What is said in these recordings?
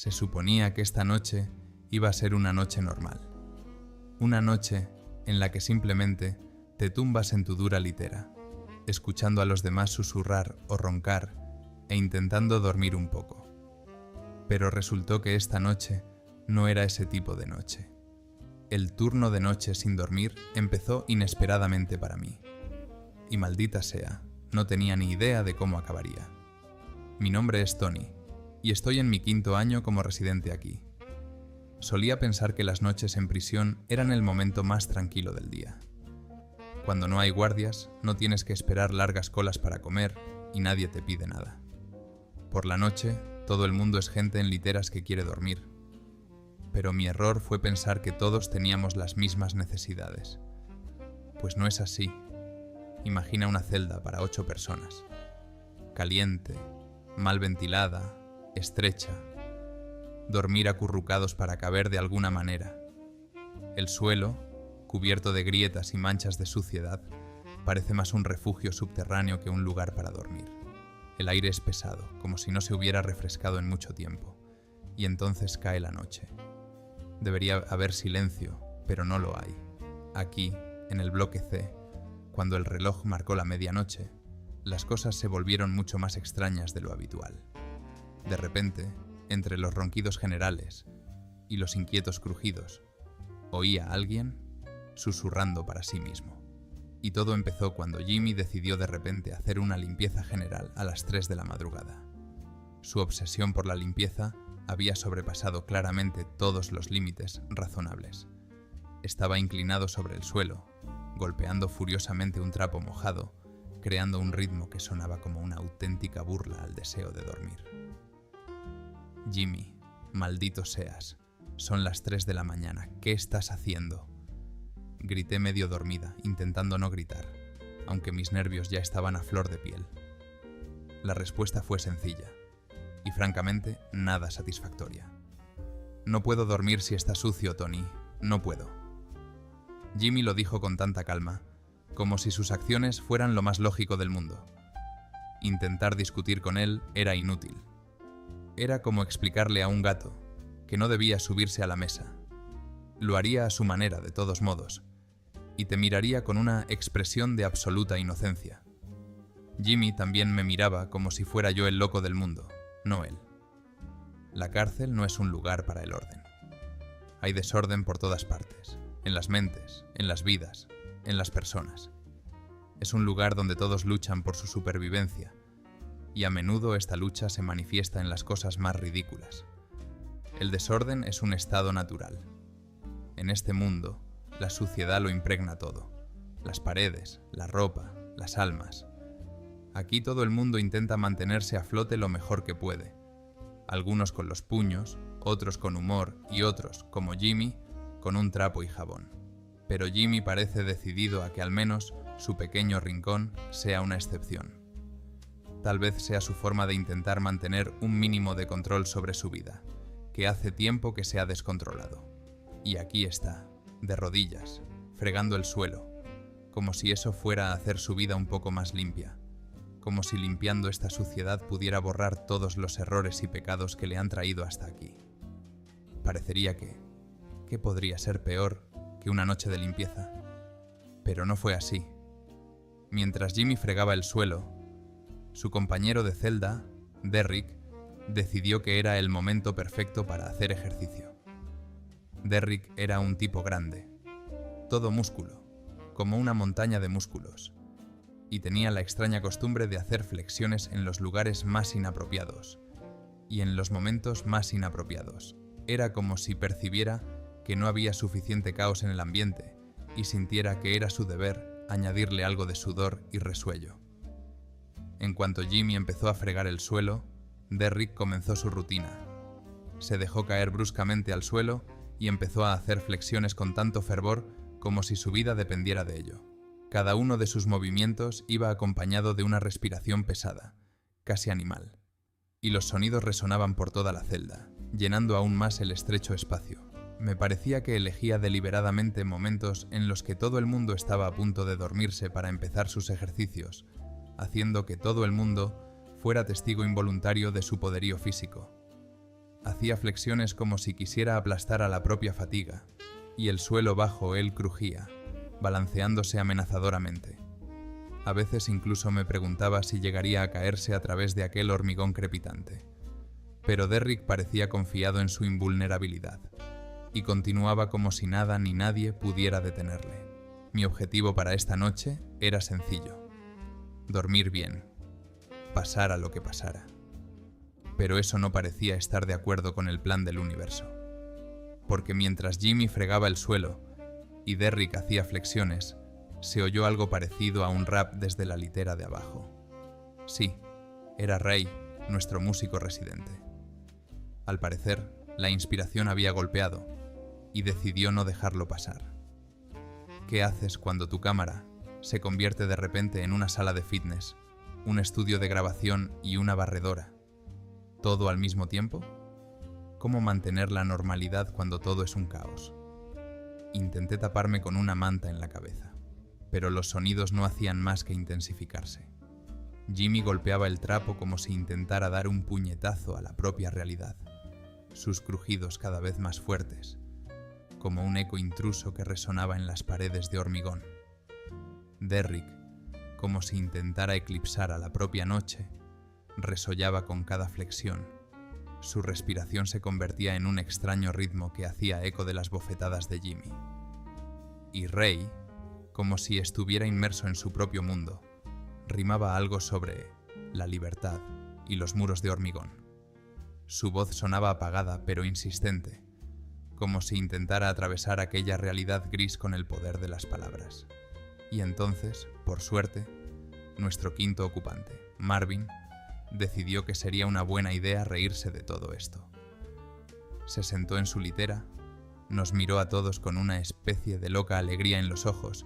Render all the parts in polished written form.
Se suponía que esta noche iba a ser una noche normal. Una noche en la que simplemente te tumbas en tu dura litera, escuchando a los demás susurrar o roncar e intentando dormir un poco. Pero resultó que esta noche no era ese tipo de noche. El turno de noche sin dormir empezó inesperadamente para mí. Y maldita sea, no tenía ni idea de cómo acabaría. Mi nombre es Tony, y estoy en mi 5º año como residente aquí. Solía pensar que las noches en prisión eran el momento más tranquilo del día. Cuando no hay guardias, no tienes que esperar largas colas para comer y nadie te pide nada. Por la noche, todo el mundo es gente en literas que quiere dormir. Pero mi error fue pensar que todos teníamos las mismas necesidades. Pues no es así. Imagina una celda para 8 personas. Caliente, mal ventilada, estrecha. Dormir acurrucados para caber de alguna manera. El suelo, cubierto de grietas y manchas de suciedad, parece más un refugio subterráneo que un lugar para dormir. El aire es pesado, como si no se hubiera refrescado en mucho tiempo, y entonces cae la noche. Debería haber silencio, pero no lo hay. Aquí, en el bloque C, cuando el reloj marcó la medianoche, las cosas se volvieron mucho más extrañas de lo habitual. De repente, entre los ronquidos generales y los inquietos crujidos, oía a alguien susurrando para sí mismo. Y todo empezó cuando Jimmy decidió de repente hacer una limpieza general a las 3 de la madrugada. Su obsesión por la limpieza había sobrepasado claramente todos los límites razonables. Estaba inclinado sobre el suelo, golpeando furiosamente un trapo mojado, creando un ritmo que sonaba como una auténtica burla al deseo de dormir. Jimmy, maldito seas, son las 3 de la mañana, ¿qué estás haciendo? Grité medio dormida, intentando no gritar, aunque mis nervios ya estaban a flor de piel. La respuesta fue sencilla, y francamente, nada satisfactoria. No puedo dormir si está sucio, Tony, no puedo. Jimmy lo dijo con tanta calma, como si sus acciones fueran lo más lógico del mundo. Intentar discutir con él era inútil. Era como explicarle a un gato que no debía subirse a la mesa. Lo haría a su manera, de todos modos, y te miraría con una expresión de absoluta inocencia. Jimmy también me miraba como si fuera yo el loco del mundo, no él. La cárcel no es un lugar para el orden. Hay desorden por todas partes, en las mentes, en las vidas, en las personas. Es un lugar donde todos luchan por su supervivencia, y a menudo esta lucha se manifiesta en las cosas más ridículas. El desorden es un estado natural. En este mundo, la suciedad lo impregna todo. Las paredes, la ropa, las almas. Aquí todo el mundo intenta mantenerse a flote lo mejor que puede. Algunos con los puños, otros con humor y otros, como Jimmy, con un trapo y jabón. Pero Jimmy parece decidido a que al menos su pequeño rincón sea una excepción. Tal vez sea su forma de intentar mantener un mínimo de control sobre su vida, que hace tiempo que se ha descontrolado. Y aquí está, de rodillas, fregando el suelo, como si eso fuera a hacer su vida un poco más limpia, como si limpiando esta suciedad pudiera borrar todos los errores y pecados que le han traído hasta aquí. Parecería que, ¿qué podría ser peor que una noche de limpieza? Pero no fue así. Mientras Jimmy fregaba el suelo, su compañero de celda, Derrick, decidió que era el momento perfecto para hacer ejercicio. Derrick era un tipo grande, todo músculo, como una montaña de músculos, y tenía la extraña costumbre de hacer flexiones en los lugares más inapropiados, y en los momentos más inapropiados. Era como si percibiera que no había suficiente caos en el ambiente, y sintiera que era su deber añadirle algo de sudor y resuello. En cuanto Jimmy empezó a fregar el suelo, Derrick comenzó su rutina. Se dejó caer bruscamente al suelo y empezó a hacer flexiones con tanto fervor como si su vida dependiera de ello. Cada uno de sus movimientos iba acompañado de una respiración pesada, casi animal, y los sonidos resonaban por toda la celda, llenando aún más el estrecho espacio. Me parecía que elegía deliberadamente momentos en los que todo el mundo estaba a punto de dormirse para empezar sus ejercicios, haciendo que todo el mundo fuera testigo involuntario de su poderío físico. Hacía flexiones como si quisiera aplastar a la propia fatiga, y el suelo bajo él crujía, balanceándose amenazadoramente. A veces incluso me preguntaba si llegaría a caerse a través de aquel hormigón crepitante. Pero Derrick parecía confiado en su invulnerabilidad, y continuaba como si nada ni nadie pudiera detenerle. Mi objetivo para esta noche era sencillo: dormir bien, pasara lo que pasara. Pero eso no parecía estar de acuerdo con el plan del universo. Porque mientras Jimmy fregaba el suelo y Derrick hacía flexiones, se oyó algo parecido a un rap desde la litera de abajo. Sí, era Ray, nuestro músico residente. Al parecer, la inspiración había golpeado y decidió no dejarlo pasar. ¿Qué haces cuando tu cámara se convierte de repente en una sala de fitness, un estudio de grabación y una barredora? ¿Todo al mismo tiempo? ¿Cómo mantener la normalidad cuando todo es un caos? Intenté taparme con una manta en la cabeza, pero los sonidos no hacían más que intensificarse. Jimmy golpeaba el trapo como si intentara dar un puñetazo a la propia realidad, sus crujidos cada vez más fuertes, como un eco intruso que resonaba en las paredes de hormigón. Derrick, como si intentara eclipsar a la propia noche, resollaba con cada flexión. Su respiración se convertía en un extraño ritmo que hacía eco de las bofetadas de Jimmy. Y Ray, como si estuviera inmerso en su propio mundo, rimaba algo sobre la libertad y los muros de hormigón. Su voz sonaba apagada pero insistente, como si intentara atravesar aquella realidad gris con el poder de las palabras. Y entonces, por suerte, nuestro quinto ocupante, Marvin, decidió que sería una buena idea reírse de todo esto. Se sentó en su litera, nos miró a todos con una especie de loca alegría en los ojos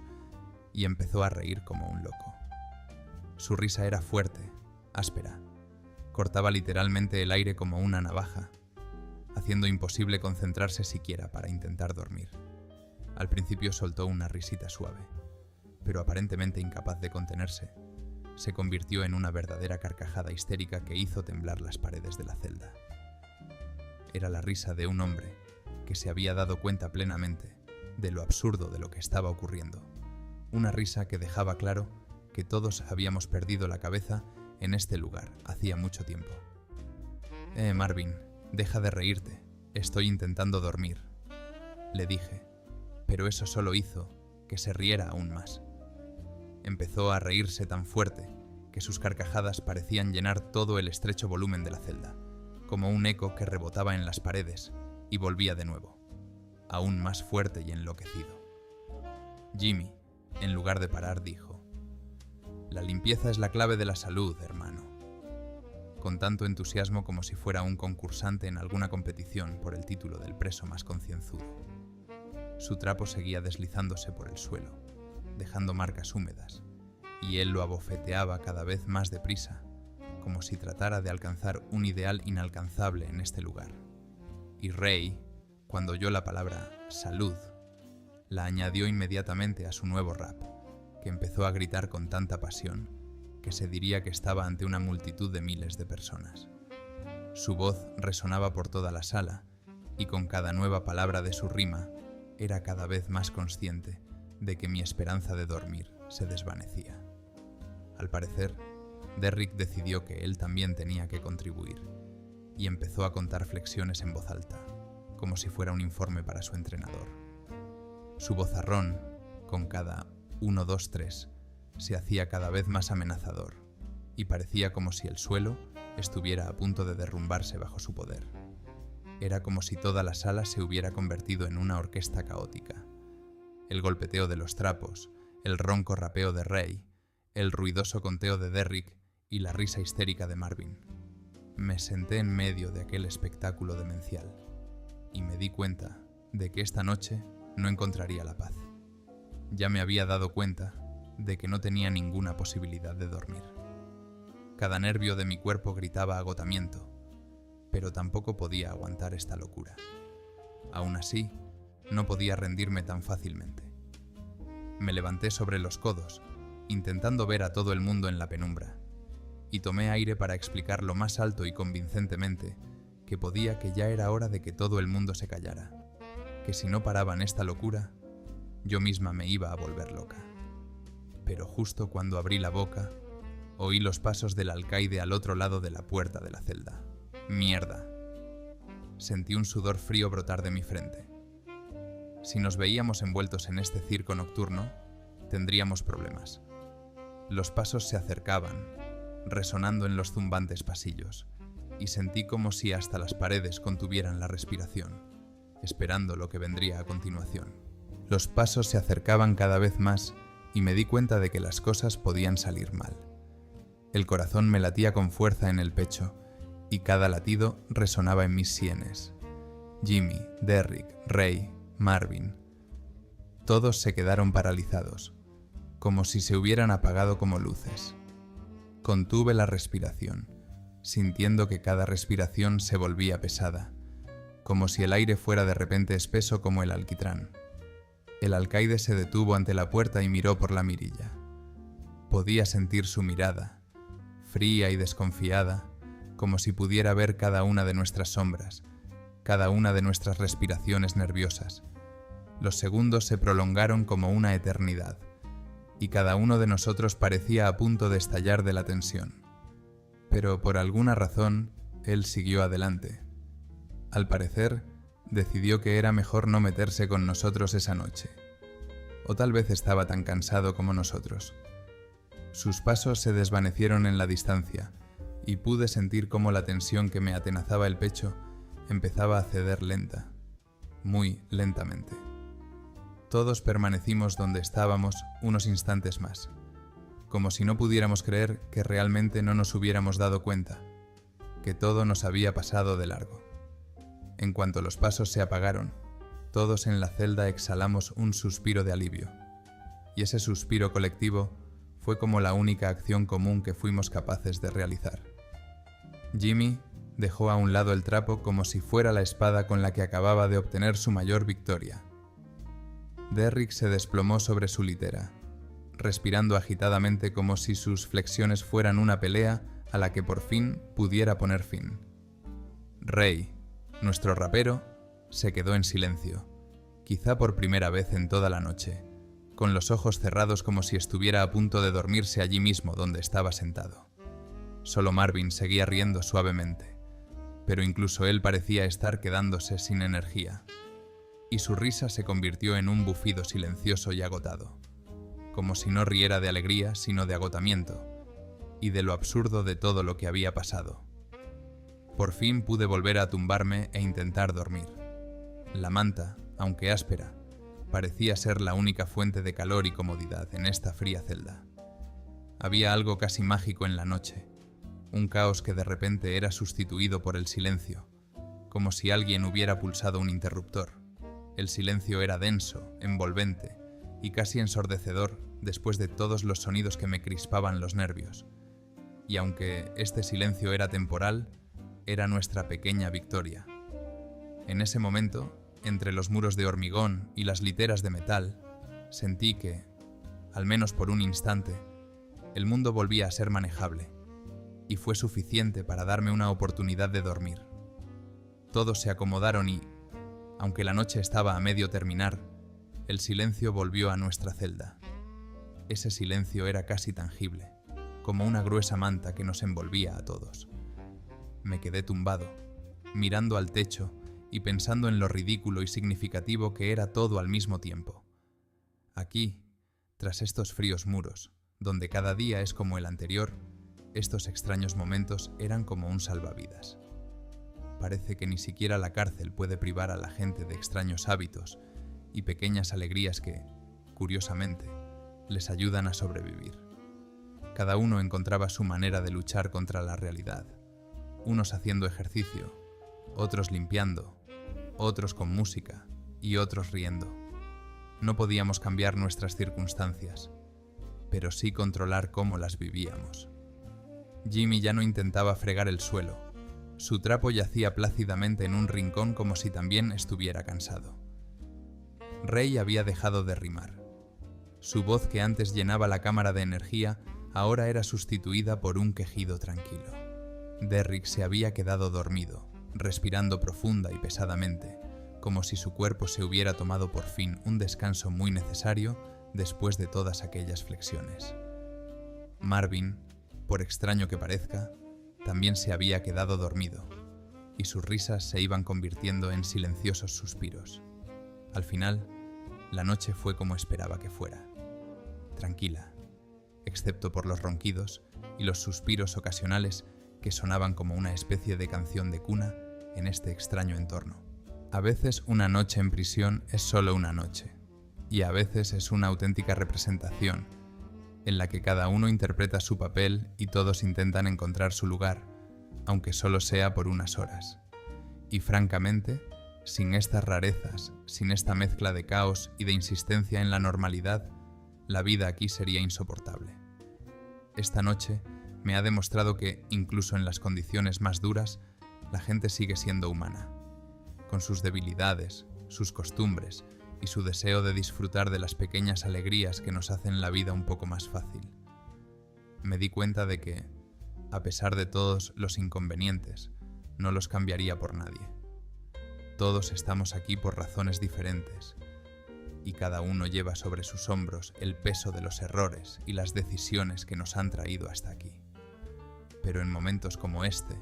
y empezó a reír como un loco. Su risa era fuerte, áspera, cortaba literalmente el aire como una navaja, haciendo imposible concentrarse siquiera para intentar dormir. Al principio soltó una risita suave, pero aparentemente incapaz de contenerse, se convirtió en una verdadera carcajada histérica que hizo temblar las paredes de la celda. Era la risa de un hombre que se había dado cuenta plenamente de lo absurdo de lo que estaba ocurriendo. Una risa que dejaba claro que todos habíamos perdido la cabeza en este lugar hacía mucho tiempo. Marvin, deja de reírte, estoy intentando dormir, le dije, pero eso solo hizo que se riera aún más. Empezó a reírse tan fuerte que sus carcajadas parecían llenar todo el estrecho volumen de la celda, como un eco que rebotaba en las paredes y volvía de nuevo, aún más fuerte y enloquecido. Jimmy, en lugar de parar, dijo: «La limpieza es la clave de la salud, hermano», con tanto entusiasmo como si fuera un concursante en alguna competición por el título del preso más concienzudo. Su trapo seguía deslizándose por el suelo, dejando marcas húmedas, y él lo abofeteaba cada vez más deprisa, como si tratara de alcanzar un ideal inalcanzable en este lugar. Y Ray, cuando oyó la palabra «salud», la añadió inmediatamente a su nuevo rap, que empezó a gritar con tanta pasión que se diría que estaba ante una multitud de miles de personas. Su voz resonaba por toda la sala, y con cada nueva palabra de su rima era cada vez más consciente de que mi esperanza de dormir se desvanecía. Al parecer, Derrick decidió que él también tenía que contribuir, y empezó a contar flexiones en voz alta, como si fuera un informe para su entrenador. Su vozarrón, con cada 1, 2, 3, se hacía cada vez más amenazador, y parecía como si el suelo estuviera a punto de derrumbarse bajo su poder. Era como si toda la sala se hubiera convertido en una orquesta caótica. El golpeteo de los trapos, el ronco rapeo de Ray, el ruidoso conteo de Derrick y la risa histérica de Marvin. Me senté en medio de aquel espectáculo demencial y me di cuenta de que esta noche no encontraría la paz. Ya me había dado cuenta de que no tenía ninguna posibilidad de dormir. Cada nervio de mi cuerpo gritaba agotamiento, pero tampoco podía aguantar esta locura. Aún así, no podía rendirme tan fácilmente. Me levanté sobre los codos, intentando ver a todo el mundo en la penumbra, y tomé aire para explicar lo más alto y convincentemente que ya era hora de que todo el mundo se callara, que si no paraban esta locura, yo misma me iba a volver loca. Pero justo cuando abrí la boca, oí los pasos del alcaide al otro lado de la puerta de la celda. ¡Mierda! Sentí un sudor frío brotar de mi frente. Si nos veíamos envueltos en este circo nocturno, tendríamos problemas. Los pasos se acercaban, resonando en los zumbantes pasillos, y sentí como si hasta las paredes contuvieran la respiración, esperando lo que vendría a continuación. Los pasos se acercaban cada vez más y me di cuenta de que las cosas podían salir mal. El corazón me latía con fuerza en el pecho y cada latido resonaba en mis sienes. Jimmy, Derrick, Ray, Marvin. Todos se quedaron paralizados, como si se hubieran apagado como luces. Contuve la respiración, sintiendo que cada respiración se volvía pesada, como si el aire fuera de repente espeso como el alquitrán. El alcaide se detuvo ante la puerta y miró por la mirilla. Podía sentir su mirada, fría y desconfiada, como si pudiera ver cada una de nuestras sombras, cada una de nuestras respiraciones nerviosas. Los segundos se prolongaron como una eternidad, y cada uno de nosotros parecía a punto de estallar de la tensión. Pero por alguna razón, él siguió adelante. Al parecer, decidió que era mejor no meterse con nosotros esa noche. O tal vez estaba tan cansado como nosotros. Sus pasos se desvanecieron en la distancia, y pude sentir cómo la tensión que me atenazaba el pecho empezaba a ceder lenta, muy lentamente. Todos permanecimos donde estábamos unos instantes más, como si no pudiéramos creer que realmente no nos hubiéramos dado cuenta, que todo nos había pasado de largo. En cuanto los pasos se apagaron, todos en la celda exhalamos un suspiro de alivio, y ese suspiro colectivo fue como la única acción común que fuimos capaces de realizar. Jimmy dejó a un lado el trapo como si fuera la espada con la que acababa de obtener su mayor victoria. Derrick se desplomó sobre su litera, respirando agitadamente como si sus flexiones fueran una pelea a la que por fin pudiera poner fin. Ray, nuestro rapero, se quedó en silencio, quizá por primera vez en toda la noche, con los ojos cerrados como si estuviera a punto de dormirse allí mismo donde estaba sentado. Solo Marvin seguía riendo suavemente, pero incluso él parecía estar quedándose sin energía, y su risa se convirtió en un bufido silencioso y agotado, como si no riera de alegría sino de agotamiento, y de lo absurdo de todo lo que había pasado. Por fin pude volver a tumbarme e intentar dormir. La manta, aunque áspera, parecía ser la única fuente de calor y comodidad en esta fría celda. Había algo casi mágico en la noche, un caos que de repente era sustituido por el silencio, como si alguien hubiera pulsado un interruptor. El silencio era denso, envolvente y casi ensordecedor después de todos los sonidos que me crispaban los nervios. Y aunque este silencio era temporal, era nuestra pequeña victoria. En ese momento, entre los muros de hormigón y las literas de metal, sentí que, al menos por un instante, el mundo volvía a ser manejable, y fue suficiente para darme una oportunidad de dormir. Todos se acomodaron y, aunque la noche estaba a medio terminar, el silencio volvió a nuestra celda. Ese silencio era casi tangible, como una gruesa manta que nos envolvía a todos. Me quedé tumbado, mirando al techo y pensando en lo ridículo y significativo que era todo al mismo tiempo. Aquí, tras estos fríos muros, donde cada día es como el anterior, estos extraños momentos eran como un salvavidas. Parece que ni siquiera la cárcel puede privar a la gente de extraños hábitos y pequeñas alegrías que, curiosamente, les ayudan a sobrevivir. Cada uno encontraba su manera de luchar contra la realidad, unos haciendo ejercicio, otros limpiando, otros con música y otros riendo. No podíamos cambiar nuestras circunstancias, pero sí controlar cómo las vivíamos. Jimmy ya no intentaba fregar el suelo. Su trapo yacía plácidamente en un rincón como si también estuviera cansado. Ray había dejado de rimar. Su voz, que antes llenaba la cámara de energía, ahora era sustituida por un quejido tranquilo. Derrick se había quedado dormido, respirando profunda y pesadamente, como si su cuerpo se hubiera tomado por fin un descanso muy necesario después de todas aquellas flexiones. Marvin, por extraño que parezca, también se había quedado dormido, y sus risas se iban convirtiendo en silenciosos suspiros. Al final, la noche fue como esperaba que fuera. Tranquila, excepto por los ronquidos y los suspiros ocasionales que sonaban como una especie de canción de cuna en este extraño entorno. A veces una noche en prisión es solo una noche, y a veces es una auténtica representación, en la que cada uno interpreta su papel y todos intentan encontrar su lugar, aunque solo sea por unas horas. Y francamente, sin estas rarezas, sin esta mezcla de caos y de insistencia en la normalidad, la vida aquí sería insoportable. Esta noche me ha demostrado que, incluso en las condiciones más duras, la gente sigue siendo humana, con sus debilidades, sus costumbres y su deseo de disfrutar de las pequeñas alegrías que nos hacen la vida un poco más fácil. Me di cuenta de que, a pesar de todos los inconvenientes, no los cambiaría por nadie. Todos estamos aquí por razones diferentes, y cada uno lleva sobre sus hombros el peso de los errores y las decisiones que nos han traído hasta aquí. Pero en momentos como este,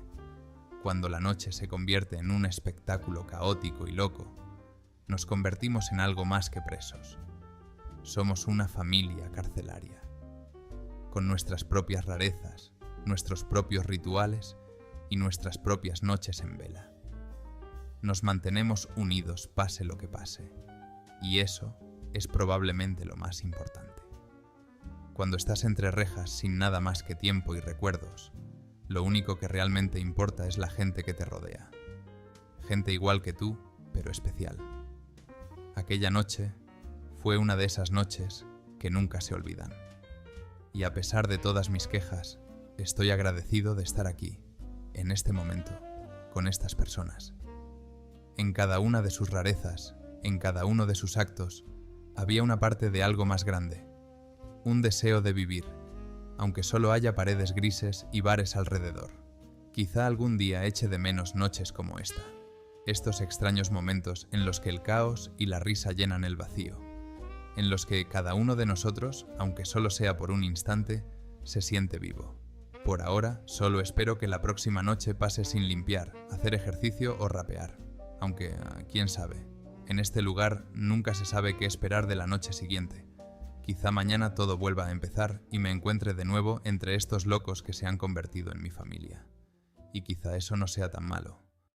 cuando la noche se convierte en un espectáculo caótico y loco, nos convertimos en algo más que presos. Somos una familia carcelaria, con nuestras propias rarezas, nuestros propios rituales y nuestras propias noches en vela. Nos mantenemos unidos pase lo que pase, y eso es probablemente lo más importante. Cuando estás entre rejas sin nada más que tiempo y recuerdos, lo único que realmente importa es la gente que te rodea. Gente igual que tú, pero especial. Aquella noche fue una de esas noches que nunca se olvidan. Y a pesar de todas mis quejas, estoy agradecido de estar aquí, en este momento, con estas personas. En cada una de sus rarezas, en cada uno de sus actos, había una parte de algo más grande, un deseo de vivir, aunque solo haya paredes grises y bares alrededor. Quizá algún día eche de menos noches como esta, estos extraños momentos en los que el caos y la risa llenan el vacío, en los que cada uno de nosotros, aunque solo sea por un instante, se siente vivo. Por ahora, solo espero que la próxima noche pase sin limpiar, hacer ejercicio o rapear, aunque, quién sabe, en este lugar nunca se sabe qué esperar de la noche siguiente. Quizá mañana todo vuelva a empezar y me encuentre de nuevo entre estos locos que se han convertido en mi familia. Y quizá eso no sea tan malo.